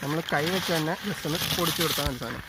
നമ്മൾ കൈ വെച്ച് തന്നെ ജസ്റ്റ് ഒന്ന് പൊടിച്ചു കൊടുത്താൽ മതി സാധനം.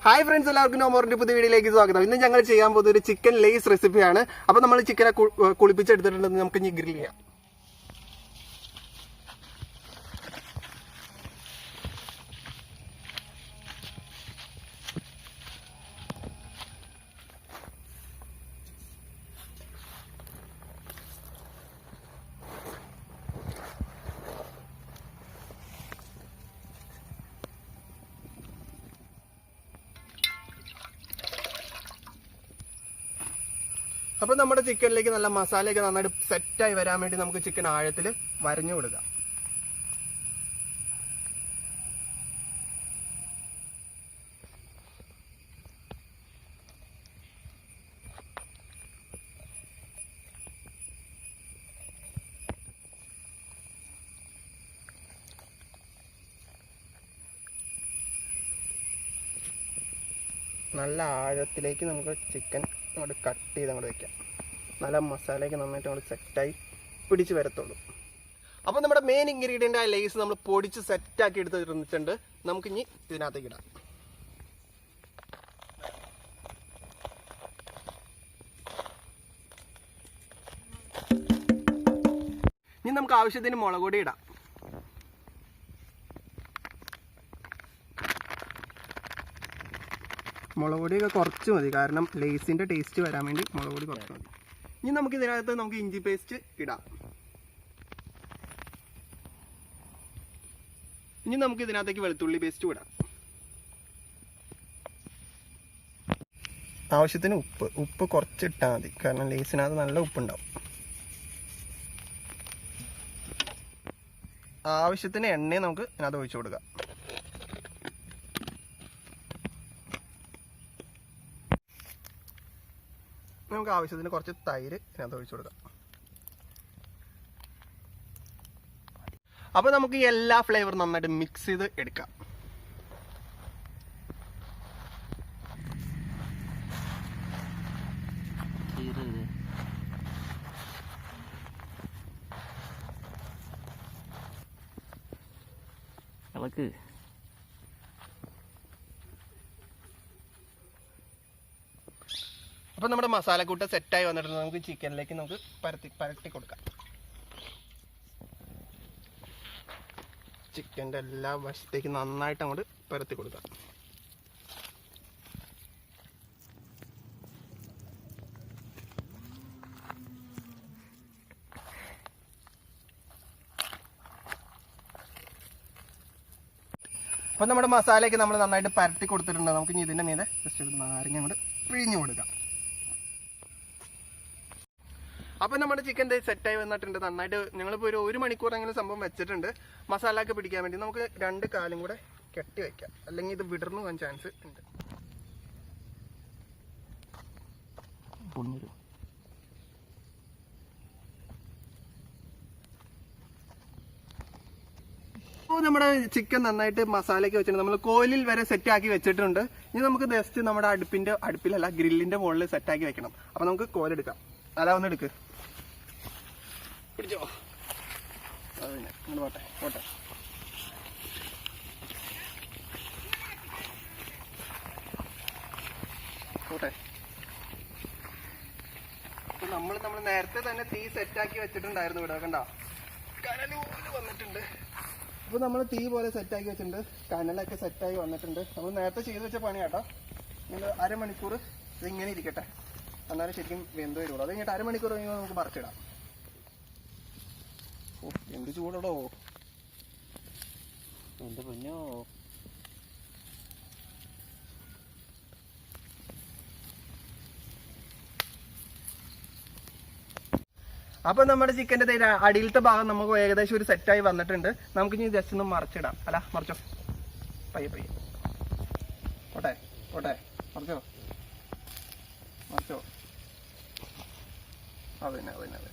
ഹായ് ഫ്രണ്ട്സ്, എല്ലാവർക്കും നോമോറിന്റെ പുതിയ വീഡിയോയിലേക്ക് സ്വാഗതം. ഇന്ന് ഞങ്ങൾ ചെയ്യാൻ പോകുന്ന ഒരു ചിക്കൻ ലേസ് റെസിപ്പിയാണ്. അപ്പോൾ നമ്മൾ ചിക്കനെ കുളിപ്പിച്ചെടുത്തിട്ടുണ്ടെന്ന് നമുക്ക് ഇനി ഗ്രിൽ ചെയ്യാം. അപ്പോൾ നമ്മുടെ ചിക്കനിലേക്ക് നല്ല മസാലയൊക്കെ നന്നായിട്ട് സെറ്റായി വരാൻ വേണ്ടി നമുക്ക് ചിക്കൻ ആഴത്തിൽ വരഞ്ഞു കൊടുക്കാം. നല്ല ആഴത്തിലേക്ക് നമുക്ക് ചിക്കൻ അങ്ങോട്ട് കട്ട് ചെയ്ത് അങ്ങോട്ട് വയ്ക്കാം. നല്ല മസാലയൊക്കെ നന്നായിട്ട് അങ്ങോട്ട് സെറ്റായി പിടിച്ച് വരത്തുള്ളൂ. അപ്പോൾ നമ്മുടെ മെയിൻ ഇൻഗ്രീഡിയൻ്റ് ആയ ലേസ് നമ്മൾ പൊടിച്ച് സെറ്റാക്കി എടുത്തിട്ടുണ്ട്. നമുക്കിനി ഇതിനകത്തേക്ക് ഇടാം. ഇനി നമുക്ക് ആവശ്യത്തിന് മുളക് പൊടി ഇടാം. മുളക് പൊടിയൊക്കെ കുറച്ച് മതി, കാരണം ലേസിൻ്റെ ടേസ്റ്റ് വരാൻ വേണ്ടി മുളക് പൊടി കുറച്ച് മതി. ഇനി നമുക്ക് ഇതിനകത്ത് നമുക്ക് ഇഞ്ചി പേസ്റ്റ് ഇടാം. ഇനി നമുക്ക് ഇതിനകത്തേക്ക് വെളുത്തുള്ളി പേസ്റ്റ് ഇടാം. ആവശ്യത്തിന് ഉപ്പ് കുറച്ചിട്ടാൽ മതി, കാരണം ലേസിനകത്ത് നല്ല ഉപ്പുണ്ടാവും. ആവശ്യത്തിന് എണ്ണ നമുക്ക് ഇതിനകത്ത് ഒഴിച്ചു കൊടുക്കാം. നമുക്ക് ആവശ്യത്തിന് കുറച്ച് തൈര് ഇതിനകത്ത് ഒഴിച്ചു കൊടുക്കാം. അപ്പോൾ നമുക്ക് ഈ എല്ലാ ഫ്ലേവറും നന്നായിട്ട് മിക്സ് ചെയ്ത് എടുക്കാം. അപ്പോൾ നമ്മുടെ മസാലക്കൂട്ട് സെറ്റായി വന്നിട്ടുണ്ട്. നമുക്ക് ചിക്കനിലേക്ക് നമുക്ക് പരട്ടി കൊടുക്കാം. ചിക്കൻ്റെ എല്ലാ വശത്തേക്ക് നന്നായിട്ട് അങ്ങോട്ട് പരത്തി കൊടുക്കാം. അപ്പോൾ നമ്മുടെ മസാലയൊക്കെ നമ്മൾ നന്നായിട്ട് പരത്തി കൊടുത്തിട്ടുണ്ട്. നമുക്ക് ഇനി ഇതിൻ്റെ മീതെ ജസ്റ്റ് നാരങ്ങ അങ്ങോട്ട് പിഴിഞ്ഞു കൊടുക്കാം. അപ്പോൾ നമ്മുടെ ചിക്കൻ സെറ്റായി വന്നിട്ടുണ്ട്. നന്നായിട്ട് ഞങ്ങളിപ്പോൾ ഒരു മണിക്കൂറെങ്കിലും സംഭവം വെച്ചിട്ടുണ്ട് മസാല ഒക്കെ പിടിക്കാൻ വേണ്ടി. നമുക്ക് 2 കാലും കൂടെ കെട്ടി വയ്ക്കാം, അല്ലെങ്കിൽ ഇത് വിടർന്നു പോകാൻ ചാൻസ് ഉണ്ട്. അപ്പോൾ നമ്മുടെ ചിക്കൻ നന്നായിട്ട് മസാലയൊക്കെ വെച്ചിട്ടുണ്ട്. നമ്മൾ കോലിൽ വരെ സെറ്റാക്കി വെച്ചിട്ടുണ്ട്. ഇനി നമുക്ക് ജസ്റ്റ് നമ്മുടെ അടുപ്പിലല്ല ഗ്രില്ലിൻ്റെ മുകളിൽ സെറ്റാക്കി വെക്കണം. അപ്പോൾ നമുക്ക് കോലെടുക്കാം. അതാ ഒന്ന് എടുക്ക്, പിടിച്ചോ. അത് ഇങ്ങനെ പോട്ടെ. അപ്പോൾ നമ്മൾ നേരത്തെ തന്നെ തീ സെറ്റാക്കി വെച്ചിട്ടുണ്ടായിരുന്നു. ഇവിടെ കണ്ടോ, കനലൂല് വന്നിട്ടുണ്ട്. അപ്പോൾ നമ്മൾ തീ പോലെ സെറ്റാക്കി വെച്ചിട്ടുണ്ട്. കനലൊക്കെ സെറ്റായി വന്നിട്ടുണ്ട്. നമ്മൾ നേരത്തെ ചെയ്ത് വെച്ച പണിയാട്ടോ. നിങ്ങൾ അരമണിക്കൂർ ഇതിങ്ങനെ ഇരിക്കട്ടെ, എന്നാലും ശരിക്കും വെന്ത് വരുള്ളൂ. അത് കഴിഞ്ഞിട്ട് അരമണിക്കൂർ കഴിയുമ്പോൾ നമുക്ക് പറിച്ചിടാം. എന്ത് ചൂടോ. എന്റെ പൊന്നോ. അപ്പൊ നമ്മുടെ ചിക്കന്റെ അടിയിലത്തെ ഭാഗം നമുക്ക് ഏകദേശം ഒരു സെറ്റായി വന്നിട്ടുണ്ട്. നമുക്ക് ഇനി ജസ്റ്റ് ഒന്ന് മറിച്ചിടാം. അല്ല മറിച്ചോ, പയ്യെ പയ്യെ പോട്ടെ പോട്ടെ, മറിച്ചോ മറിച്ചോ. അതന്നെ അതന്നെ അതന്നെ.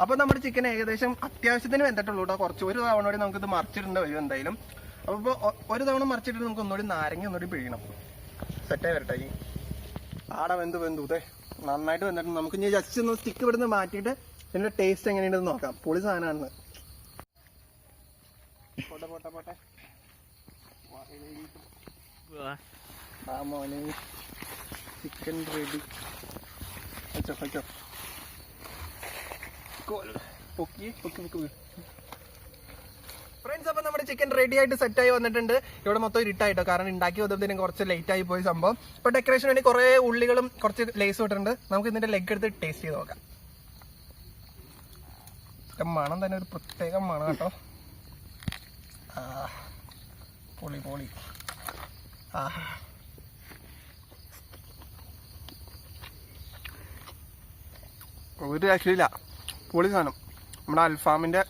അപ്പൊ നമ്മുടെ ചിക്കൻ ഏകദേശം അത്യാവശ്യത്തിന് വെന്തിട്ടുള്ളൂ കേട്ടോ. കുറച്ച് ഒരു തവണ കൂടി നമുക്കിത് മറിച്ചിടേണ്ട വരും എന്തായാലും. അപ്പൊ ഒരു തവണ മറിച്ചിട്ട് നമുക്ക് ഒന്നുകൂടി നാരങ്ങ ഒന്നുകൂടി പിഴിയണം. സെറ്റായി വരട്ടെ. ഈ ആടെ വെന്തു ഇതേ നന്നായിട്ട് വെന്തിട്ടുണ്ട്. നമുക്ക് ഇനി ജസ്റ്റ് ഒന്ന് സ്റ്റിക്ക് ഇവിടുന്ന് മാറ്റിയിട്ട് ഇതിന്റെ ടേസ്റ്റ് എങ്ങനെയുണ്ടെന്ന് നോക്കാം. പൊളി സാധനമാണ്. പോട്ടെ പോട്ടെ പോട്ടെ. ആ മോനെ ചിക്കൻ റെഡി. വെച്ചോ വെച്ചോ. ഫ്രണ്ട്സ്, അപ്പൊ നമ്മുടെ ചിക്കൻ റെഡി ആയിട്ട് സെറ്റ് ആയി വന്നിട്ടുണ്ട്. ഇവിടെ മൊത്തം ഇരുട്ടായിട്ടോ, കാരണം ഉണ്ടാക്കി വന്നതിന് കുറച്ച് ലേറ്റ് ആയി പോയി സംഭവം. ഇപ്പൊ ഡെക്കറേഷൻ വേണ്ടി കുറെ ഉള്ളികളും കുറച്ച് ലേസും ഇട്ടിട്ടുണ്ട്. നമുക്ക് ഇതിന്റെ ലെഗ് എടുത്ത് ടേസ്റ്റ് ചെയ്ത് നോക്കാം. മണം തന്നെ ഒരു പ്രത്യേക മണം കേട്ടോ. പൊളി പൊളി. ഒരു രക്ഷയില്ല, പൊളി സാധനം. നമ്മുടെ അൽഫാമിന്റെ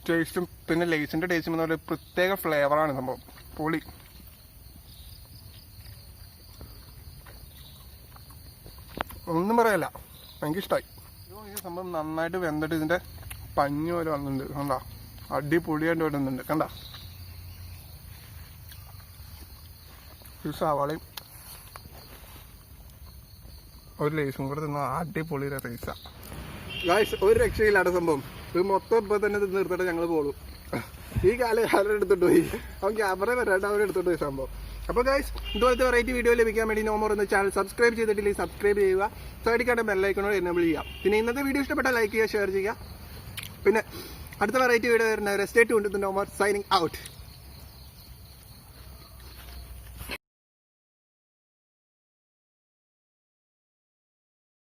ടേസ്റ്റും പിന്നെ ലേസിന്റെ ടേസ്റ്റും എന്ന് പറയുന്ന പ്രത്യേക ഫ്ലേവറാണ് സംഭവം. പൊളി. ഒന്നും പറയല്ല, എനിക്കിഷ്ടമായി. ഈ സംഭവം നന്നായിട്ട് വെന്തിട്ട് ഇതിന്റെ പഞ്ഞു പോലെ വന്നിട്ടുണ്ട്. കണ്ട, അടിപൊളിയായിട്ട് വരുന്നുണ്ട്. കണ്ട, ഈ സവാളയും ഒരു ലേസും കൂടെ തിന്ന അടിപൊളി റൈസാ. ഗായ്സ്, ഒരു രക്ഷയില്ലാത്ത സംഭവം. ഇത് മൊത്തം ഇപ്പൊ തന്നെ നിർത്തിട്ട് ഞങ്ങൾ പോളും. ഈ കാലം എടുത്തിട്ട് പോയി. അവൻ ക്യാമറ വരാണ്ട് അവരെടുത്തിട്ട് പോയി സംഭവം. അപ്പൊ ഗായ്സ്, ഇതുപോലത്തെ വെറൈറ്റി വീഡിയോ ലഭിക്കാൻ വേണ്ടി നോമോർ എന്ന ചാനൽ സബ്സ്ക്രൈബ് ചെയ്തിട്ടില്ലെങ്കിൽ സബ്സ്ക്രൈബ് ചെയ്യുക. സൈഡിൽ ബെല്ലൈക്കണോട് എനേബിൾ ചെയ്യാം. പിന്നെ ഇന്നത്തെ വീഡിയോ ഇഷ്ടപ്പെട്ടാൽ ലൈക്ക് ചെയ്യുക, ഷെയർ ചെയ്യുക. പിന്നെ അടുത്ത വെറൈറ്റി വീഡിയോ വരുന്നവരെ സ്റ്റേ ട്യൂൺഡ് വിത്ത് നോമോർ സൈനിങ് ഔട്ട്.